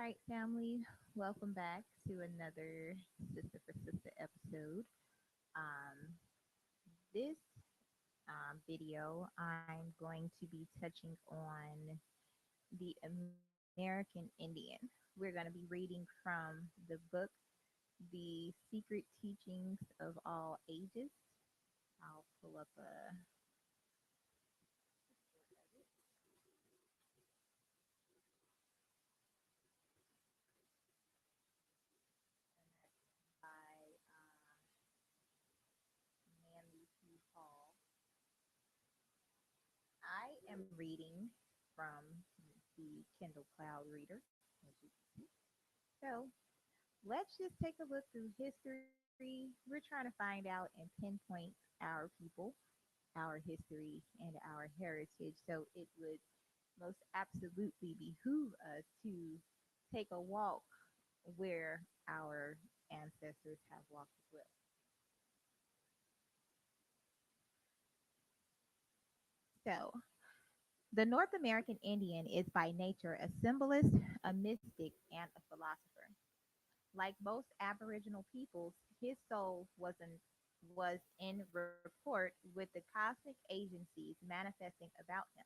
All right, family, welcome back to another Sister for Sister episode. Um, this video, I'm going to be touching on the American Indian. We're going to be reading from the book, The Secret Teachings of All Ages. I'll pull up a by Manly P. Hall. I am reading from the Kindle Cloud Reader, as you can see. So let's just take a look through history. We're trying to find out and pinpoint our people, our history, and our heritage. So it would most absolutely behoove us to take a walk where our ancestors have walked as well. So, the North American Indian is by nature a symbolist, a mystic, and a philosopher. Like most Aboriginal peoples, his soul was in rapport with the cosmic agencies manifesting about him.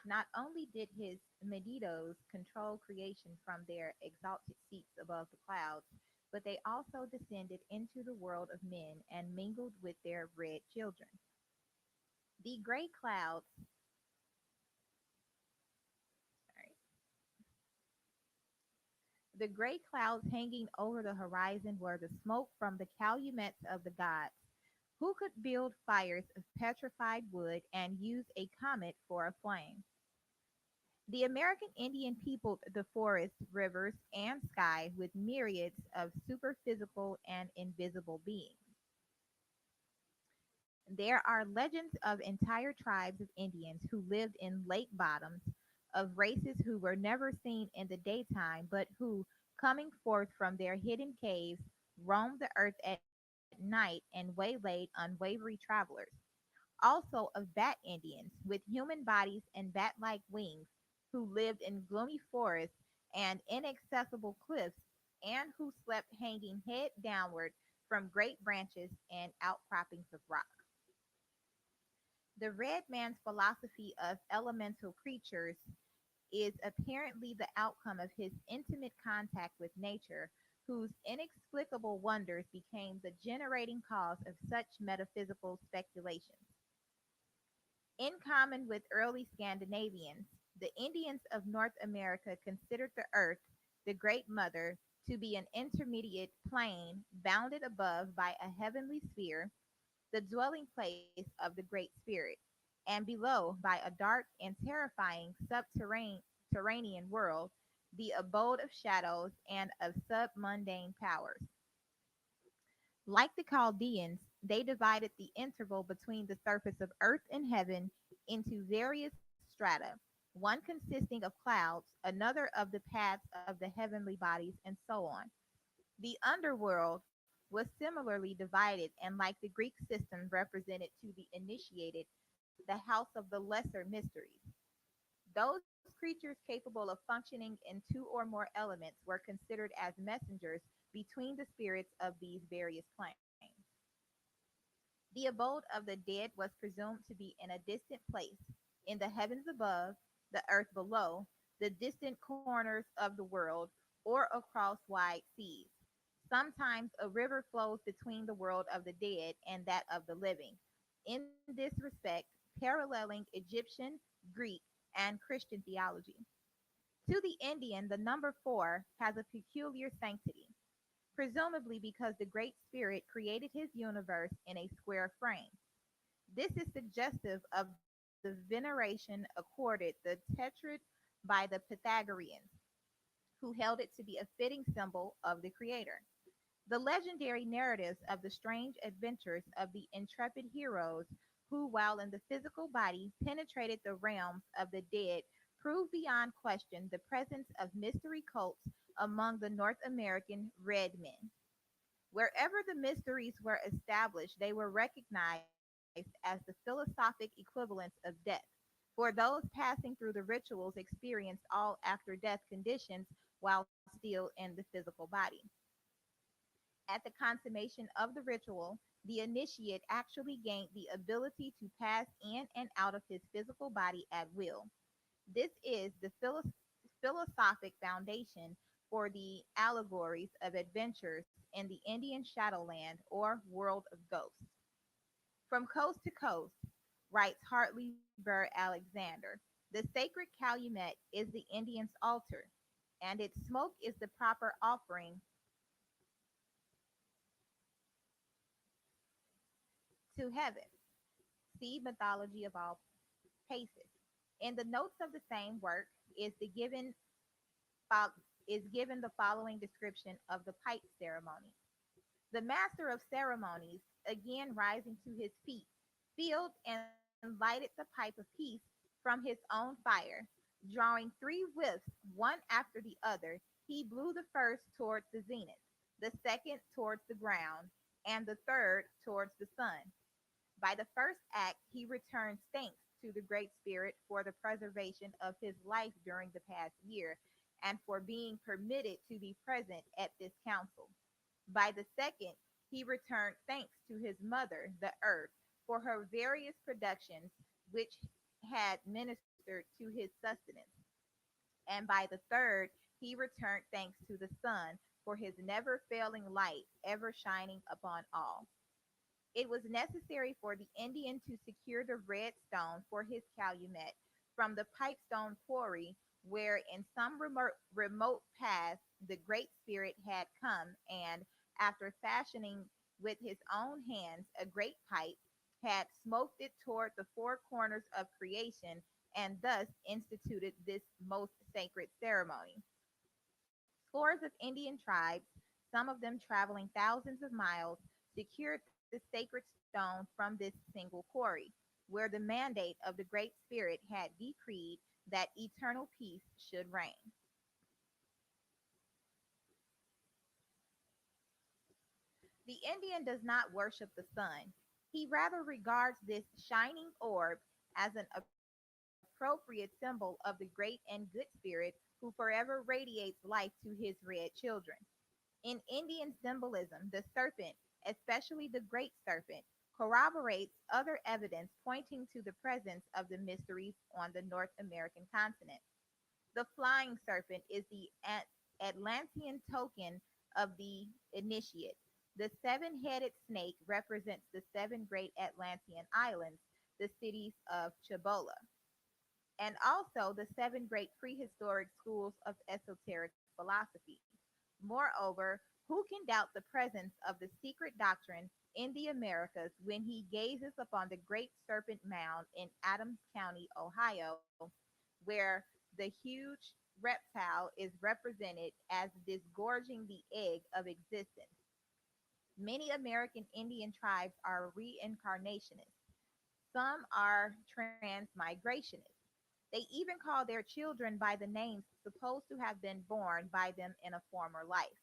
Not only did his medidos control creation from their exalted seats above the clouds, but they also descended into the world of men and mingled with their red children. The gray clouds, sorry, the gray clouds hanging over the horizon were the smoke from the calumets of the gods, who could build fires of petrified wood and use a comet for a flame. The American Indian peopled the forests, rivers, and sky with myriads of superphysical and invisible beings. There are legends of entire tribes of Indians who lived in lake bottoms, of races who were never seen in the daytime, but who, coming forth from their hidden caves, roamed the earth at night and waylaid unwary travelers. Also of bat Indians with human bodies and bat like wings, who lived in gloomy forests and inaccessible cliffs, and who slept hanging head downward from great branches and outcroppings of rock. The red man's philosophy of elemental creatures is apparently the outcome of his intimate contact with nature, whose inexplicable wonders became the generating cause of such metaphysical speculations. In common with early Scandinavians, the Indians of North America considered the earth, the Great Mother, to be an intermediate plane bounded above by a heavenly sphere, the dwelling place of the Great Spirit, and below by a dark and terrifying subterranean world, the abode of shadows and of submundane powers. Like the Chaldeans, they divided the interval between the surface of earth and heaven into various strata, one consisting of clouds, another of the paths of the heavenly bodies, and so on. The underworld was similarly divided, and like the Greek system represented to the initiated, the house of the lesser mysteries. Those creatures capable of functioning in two or more elements were considered as messengers between the spirits of these various planes. The abode of the dead was presumed to be in a distant place, in the heavens above, the earth below, the distant corners of the world, or across wide seas. Sometimes a river flows between the world of the dead and that of the living, in this respect, paralleling Egyptian, Greek, and Christian theology. To the Indian, the number four has a peculiar sanctity, presumably because the Great Spirit created his universe in a square frame. This is suggestive of the veneration accorded the tetrad by the Pythagoreans, who held it to be a fitting symbol of the Creator. The legendary narratives of the strange adventures of the intrepid heroes who, while in the physical body, penetrated the realms of the dead prove beyond question the presence of mystery cults among the North American red men. Wherever the mysteries were established, they were recognized as the philosophic equivalents of death. For those passing through the rituals experienced all after death conditions while still in the physical body. At the consummation of the ritual, the initiate actually gained the ability to pass in and out of his physical body at will. This is the philosophic foundation for the allegories of adventures in the Indian Shadowland or world of ghosts. From coast to coast, writes Hartley Burr Alexander, the sacred calumet is the Indian's altar, and its smoke is the proper offering to heaven. See Mythology of All Paces. In the notes of the same work is the given is given the following description of the pipe ceremony. The master of ceremonies, again rising to his feet, filled and lighted the pipe of peace from his own fire. Drawing three whiffs, one after the other, he blew the first towards the zenith, the second towards the ground, and the third towards the sun. By the first act, he returns thanks to the Great Spirit for the preservation of his life during the past year and for being permitted to be present at this council. By the second, he returned thanks to his mother, the earth, for her various productions which had ministered to his sustenance. And by the third, he returned thanks to the sun for his never failing light ever shining upon all. It was necessary for the Indian to secure the red stone for his calumet from the pipestone quarry, where in some remote past the Great Spirit had come and, after fashioning with his own hands a great pipe, had smoked it toward the four corners of creation and thus instituted this most sacred ceremony. Scores of Indian tribes, some of them traveling thousands of miles, secured the sacred stone from this single quarry, where the mandate of the Great Spirit had decreed that eternal peace should reign. The Indian does not worship the sun. He rather regards this shining orb as an appropriate symbol of the great and good spirit who forever radiates life to his red children. In Indian symbolism, the serpent, especially the great serpent, corroborates other evidence pointing to the presence of the mysteries on the North American continent. The flying serpent is the Atlantean token of the initiate. The seven headed snake represents the seven great Atlantean islands, the cities of Chabola, and also the seven great prehistoric schools of esoteric philosophy. Moreover, who can doubt the presence of the secret doctrine in the Americas when he gazes upon the great serpent mound in Adams County, Ohio, where the huge reptile is represented as disgorging the egg of existence? Many American Indian tribes are reincarnationists. Some are transmigrationists. They even call their children by the names supposed to have been born by them in a former life.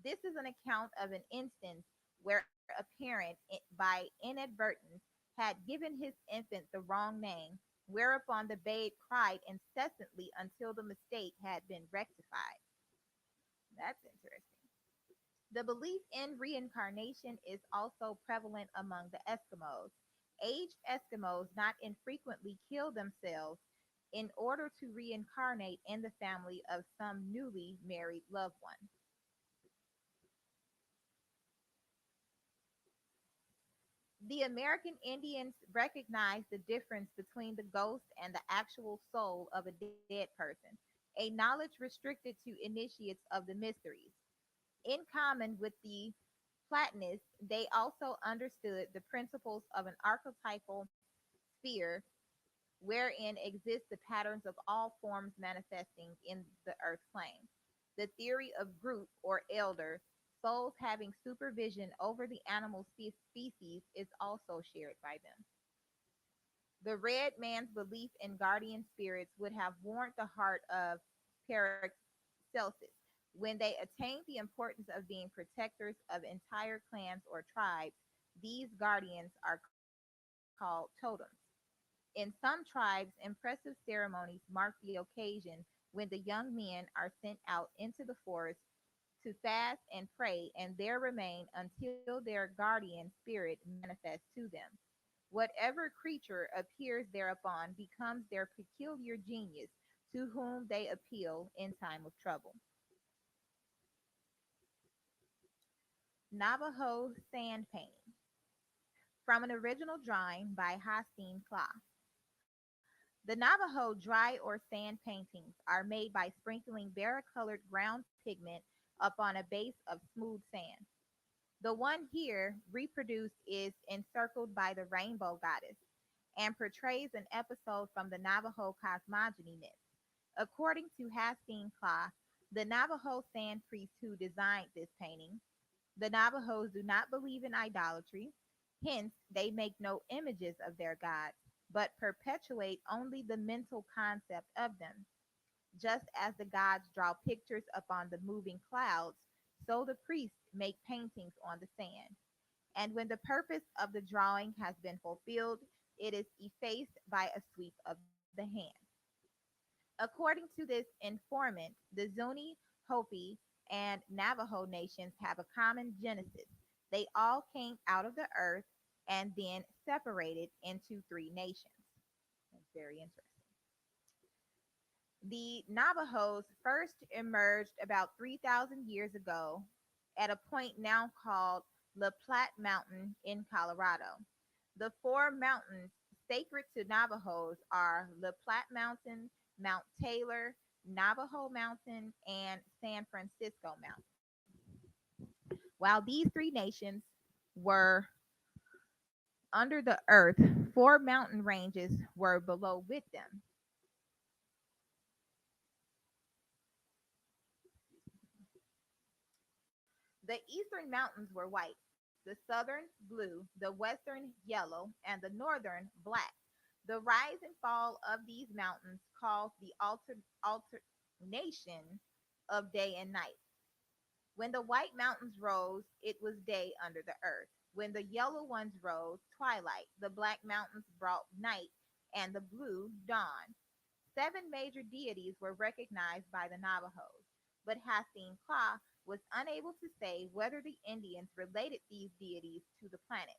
This is an account of an instance where a parent, by inadvertence, had given his infant the wrong name, whereupon the babe cried incessantly until the mistake had been rectified. That's interesting. The belief in reincarnation is also prevalent among the Eskimos. Aged Eskimos not infrequently kill themselves in order to reincarnate in the family of some newly married loved one. The American Indians recognize the difference between the ghost and the actual soul of a dead person, a knowledge restricted to initiates of the mysteries. In common with the Platonists, they also understood the principles of an archetypal sphere wherein exist the patterns of all forms manifesting in the earth plane. The theory of group or elder, souls having supervision over the animal species, is also shared by them. The red man's belief in guardian spirits would have warmed the heart of Paracelsus. When they attained the importance of being protectors of entire clans or tribes, these guardians are called totems. In some tribes, impressive ceremonies mark the occasion when the young men are sent out into the forest to fast and pray and there remain until their guardian spirit manifests to them. Whatever creature appears thereupon becomes their peculiar genius to whom they appeal in time of trouble. Navajo sand painting from an original drawing by Hastings Clough. The Navajo dry or sand paintings are made by sprinkling varicolored ground pigment upon a base of smooth sand. The one here reproduced is encircled by the rainbow goddess and portrays an episode from the Navajo cosmogony myth. According to Hastings Clough, the Navajo sand priest who designed this painting, the Navajos do not believe in idolatry, hence, they make no images of their gods, but perpetuate only the mental concept of them. Just as the gods draw pictures upon the moving clouds, so the priests make paintings on the sand. And when the purpose of the drawing has been fulfilled, it is effaced by a sweep of the hand. According to this informant, the Zuni, Hopi, and Navajo nations have a common genesis. They all came out of the earth and then separated into three nations. That's very interesting. The Navajos first emerged about 3,000 years ago at a point now called La Platte Mountain in Colorado. The four mountains sacred to Navajos are La Platte Mountain, Mount Taylor, Navajo Mountain, and San Francisco Mountain. While these three nations were under the earth, four mountain ranges were below with them. The eastern mountains were white, the southern blue, the western yellow, and the northern black. The rise and fall of these mountains caused the alternation of day and night. When the white mountains rose, it was day under the earth. When the yellow ones rose, twilight. The black mountains brought night, and the blue, dawn. Seven major deities were recognized by the Navajos, but Hastings Clough was unable to say whether the Indians related these deities to the planet.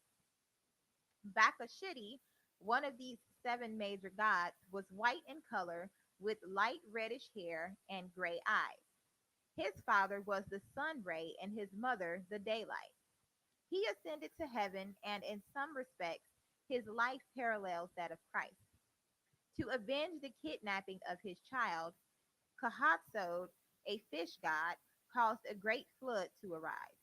Bakashiti, one of these seven major gods, was white in color with light reddish hair and gray eyes. His father was the sun ray and his mother the daylight. He ascended to heaven, and in some respects, his life parallels that of Christ. To avenge the kidnapping of his child, Kahatsod, a fish god, caused a great flood to arise.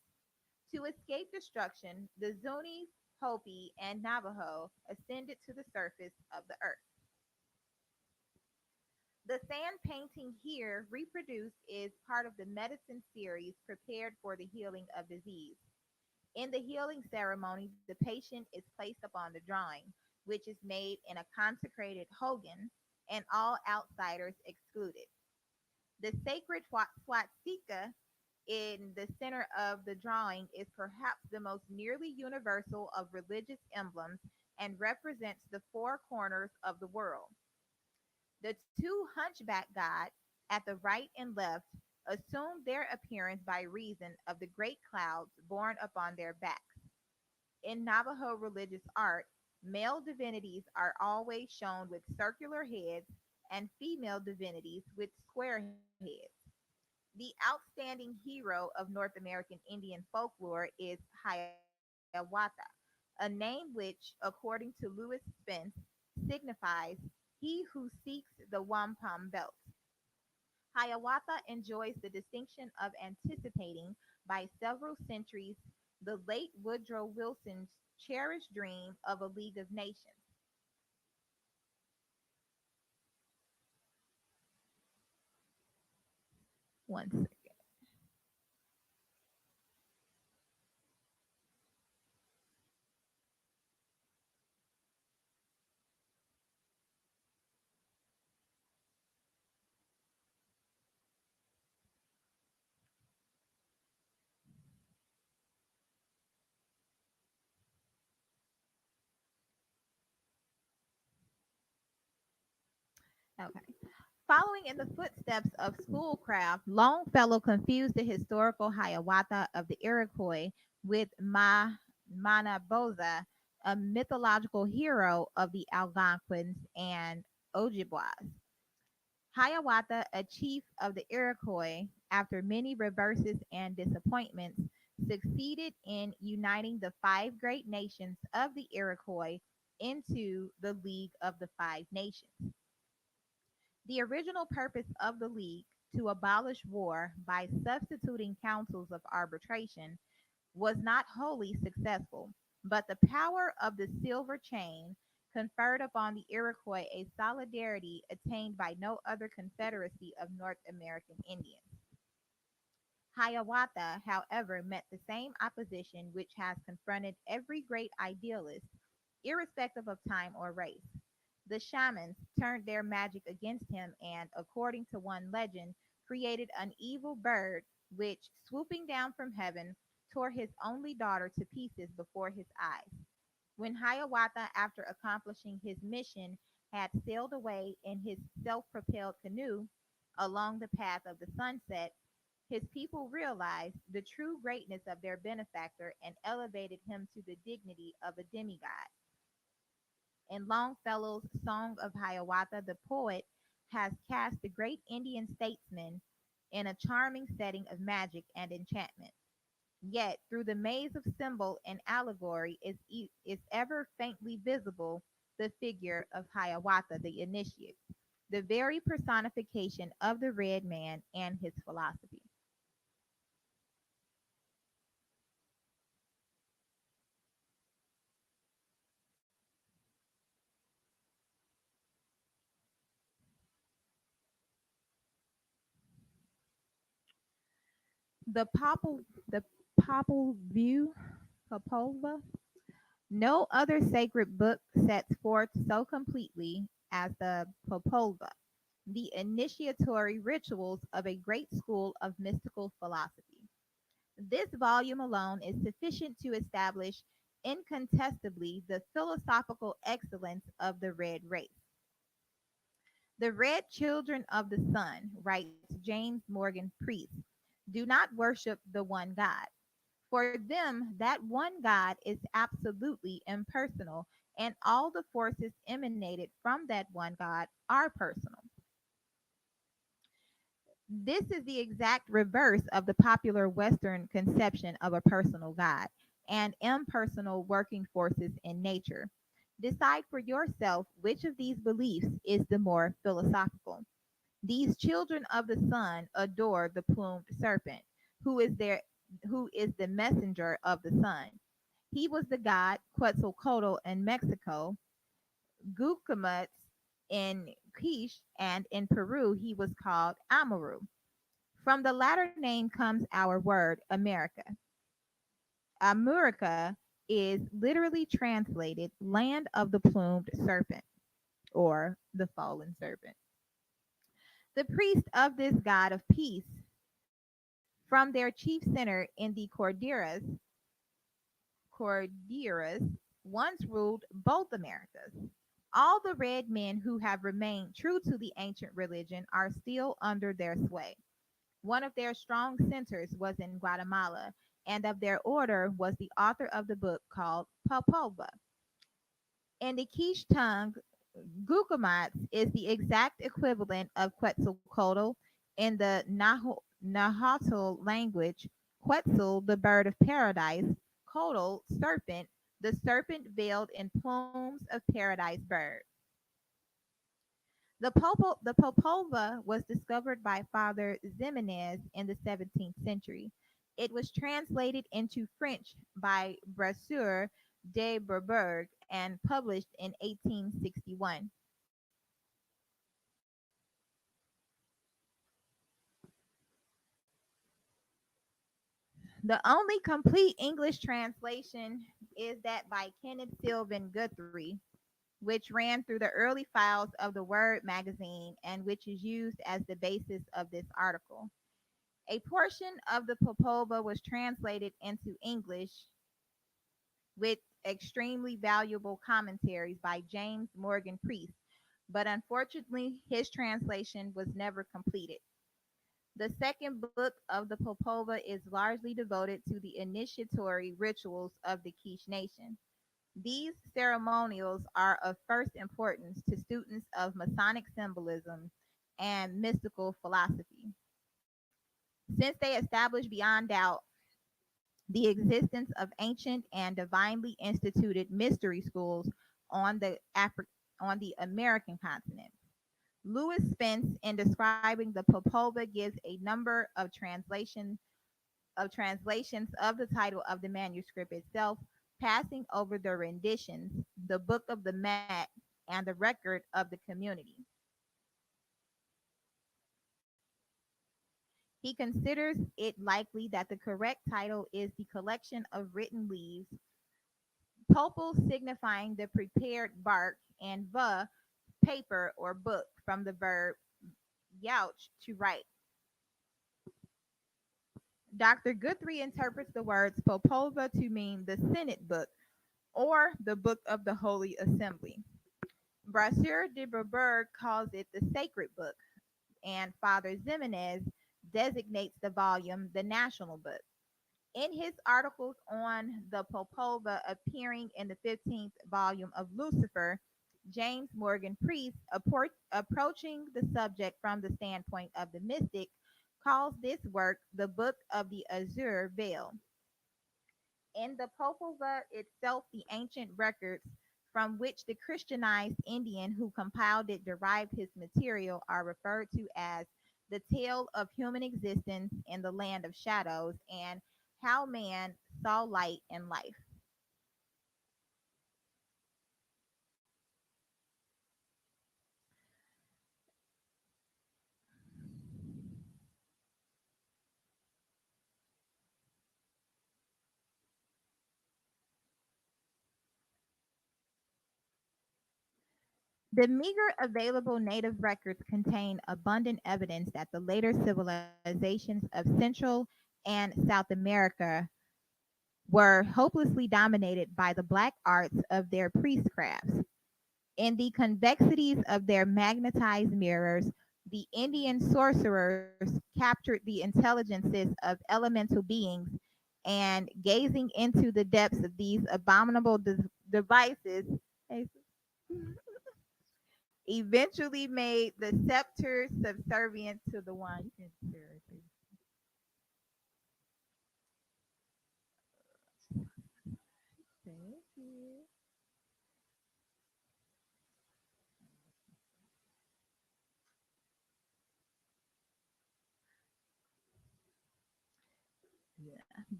To escape destruction, the Zunis, Hopi, and Navajo ascended to the surface of the earth. The sand painting here reproduced is part of the medicine series prepared for the healing of disease. In the healing ceremony, the patient is placed upon the drawing, which is made in a consecrated hogan, and all outsiders excluded. The sacred swastika in the center of the drawing is perhaps the most nearly universal of religious emblems and represents the four corners of the world. The two hunchback gods at the right and left assume their appearance by reason of the great clouds borne upon their backs. In Navajo religious art, male divinities are always shown with circular heads and female divinities with square heads. The outstanding hero of North American Indian folklore is Hiawatha, a name which, according to Lewis Spence, signifies he who seeks the wampum belt. Hiawatha enjoys the distinction of anticipating by several centuries the late Woodrow Wilson's cherished dream of a League of Nations. One second. Okay. Following in the footsteps of Schoolcraft, Longfellow confused the historical Hiawatha of the Iroquois with Manabozha, a mythological hero of the Algonquins and Ojibwas. Hiawatha, a chief of the Iroquois, after many reverses and disappointments, succeeded in uniting the five great nations of the Iroquois into the League of the Five Nations. The original purpose of the League, to abolish war by substituting councils of arbitration, was not wholly successful, but the power of the silver chain conferred upon the Iroquois a solidarity attained by no other confederacy of North American Indians. Hiawatha, however, met the same opposition which has confronted every great idealist, irrespective of time or race. The shamans turned their magic against him and, according to one legend, created an evil bird which, swooping down from heaven, tore his only daughter to pieces before his eyes. When Hiawatha, after accomplishing his mission, had sailed away in his self propelled canoe along the path of the sunset, his people realized the true greatness of their benefactor and elevated him to the dignity of a demigod. In Longfellow's Song of Hiawatha, the poet has cast the great Indian statesman in a charming setting of magic and enchantment. Yet, through the maze of symbol and allegory is ever faintly visible the figure of Hiawatha the initiate, the very personification of the red man and his philosophy. The Popol Vuh, Popolva. No other sacred book sets forth so completely as the Popolva the initiatory rituals of a great school of mystical philosophy. This volume alone is sufficient to establish incontestably the philosophical excellence of the red race. The red children of the sun, writes James Morgan Priest, do not worship the one God. For them, that one God is absolutely impersonal, and all the forces emanated from that one God are personal. This is the exact reverse of the popular Western conception of a personal God and impersonal working forces in nature. Decide for yourself which of these beliefs is the more philosophical. These children of the sun adore the plumed serpent, who is their who is the messenger of the sun. He was the god Quetzalcoatl in Mexico, Gucumatz in Quiche, and in Peru he was called Amaru. From the latter name comes our word America. Amurica is literally translated land of the plumed serpent or the fallen serpent. The priests of this god of peace, from their chief center in the Cordilleras, once ruled both Americas. All the red men who have remained true to the ancient religion are still under their sway. One of their strong centers was in Guatemala, and of their order was the author of the book called Popova. In the Quiche tongue, Gucumatz is the exact equivalent of Quetzalcoatl. In the Nahuatl language, Quetzal, the bird of paradise, Coatl, serpent, the serpent veiled in plumes of paradise bird. The Popova was discovered by Father Ximenes in the 17th century. It was translated into French by Brasseur de Bourbourg and published in 1861. The only complete English translation is that by Kenneth Sylvan Guthrie, which ran through the early files of the Word magazine and which is used as the basis of this article. A portion of the Popova was translated into English with extremely valuable commentaries by James Morgan Priest, but unfortunately, his translation was never completed. The second book of the Popova is largely devoted to the initiatory rituals of the Quiche Nation. These ceremonials are of first importance to students of Masonic symbolism and mystical philosophy, since they establish beyond doubt the existence of ancient and divinely instituted mystery schools on the on the American continent. Lewis Spence, in describing the Popova, gives a number of translations of the title of the manuscript itself, passing over the renditions, the Book of the Mat, and the record of the community. He considers it likely that the correct title is the collection of written leaves, popal signifying the prepared bark, and va, paper or book, from the verb yauch, to write. Dr. Guthrie interprets the words popova to mean the Senate book or the book of the Holy Assembly. Brasseur de Bourbourg calls it the sacred book, and Father Ximenez designates the volume the national book. In his articles on the Popova appearing in the 15th volume of Lucifer, James Morgan Priest, approaching the subject from the standpoint of the mystic, calls this work the Book of the Azure Veil. In the Popova itself, the ancient records from which the Christianized Indian who compiled it derived his material are referred to as the tale of human existence in the land of shadows and how man saw light and life. The meager available native records contain abundant evidence that the later civilizations of Central and South America were hopelessly dominated by the black arts of their priestcrafts. In the convexities of their magnetized mirrors, the Indian sorcerers captured the intelligences of elemental beings and, gazing into the depths of these abominable devices, eventually made the scepter subservient to the one.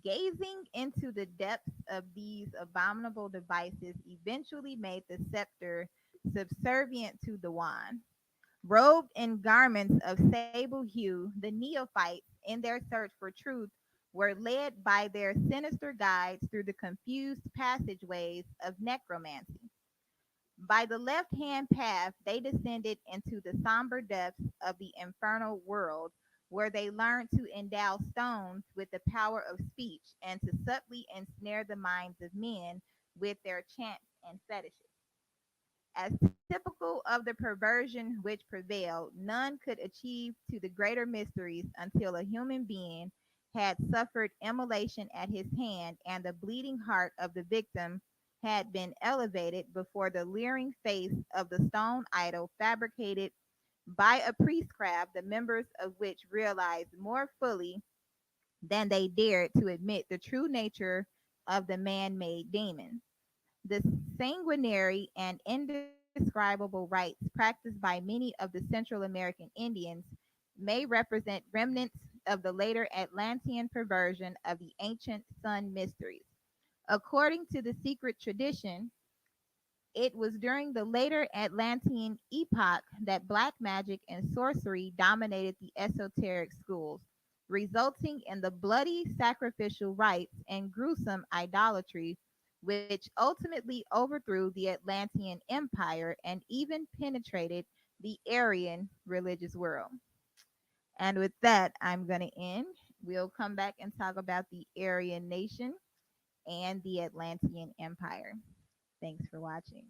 Gazing into the depths of these abominable devices eventually made the scepter subservient to the wand. Robed in garments of sable hue, the neophytes, in their search for truth, were led by their sinister guides through the confused passageways of necromancy. By the left hand path, they descended into the somber depths of the infernal world, where they learned to endow stones with the power of speech and to subtly ensnare the minds of men with their chants and fetishes. As typical of the perversion which prevailed, none could achieve to the greater mysteries until a human being had suffered immolation at his hand and the bleeding heart of the victim had been elevated before the leering face of the stone idol fabricated by a priestcraft, the members of which realized more fully than they dared to admit the true nature of the man made demon. The sanguinary and indescribable rites practiced by many of the Central American Indians may represent remnants of the later Atlantean perversion of the ancient sun mysteries. According to the secret tradition, it was during the later Atlantean epoch that black magic and sorcery dominated the esoteric schools, resulting in the bloody sacrificial rites and gruesome idolatry, which ultimately overthrew the Atlantean Empire and even penetrated the Aryan religious world. And with that, I'm going to end. We'll come back and talk about the Aryan nation and the Atlantean Empire. Thanks for watching.